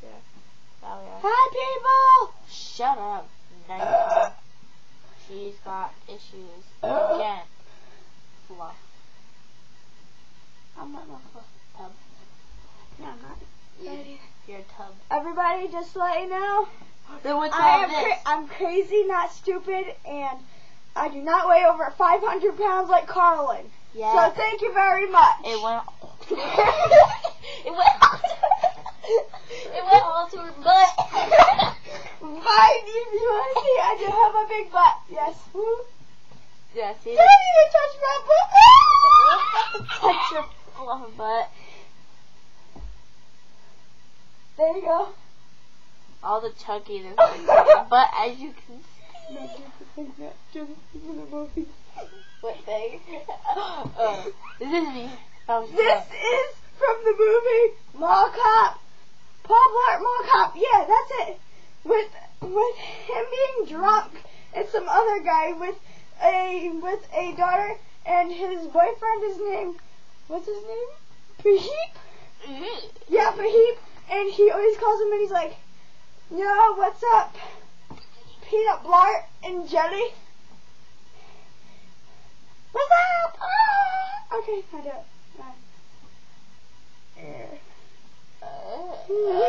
yeah. Oh, yeah. Hi, people! Shut up. Nice. She's got issues. Again. Fluff. I'm not a tub. No, I'm not. You're a tub. Everybody, just to let you know, Then what's all this? I'm crazy, not stupid, and I do not weigh over 500 pounds like Carlin. Yeah. So thank you very much. It went. It went all to her butt. Fine, if you want to see, I do have a big butt. Yes. Yeah, see. You don't need to touch my butt. Touch your fluff butt. There you go. All the chunkiness in your butt, as you can see. What thing? This is me. Oh, This is from the movie Mall Cop. Paul Blart Mall Cop. Yeah, that's it. With him being drunk and some other guy with a daughter, and his boyfriend is named, what's his name? Fahip? Yeah, Fahip. And he always calls him and he's like, yo, what's up? Peanut Blart and jelly. What's up? Ah! Okay, I do it. Bye.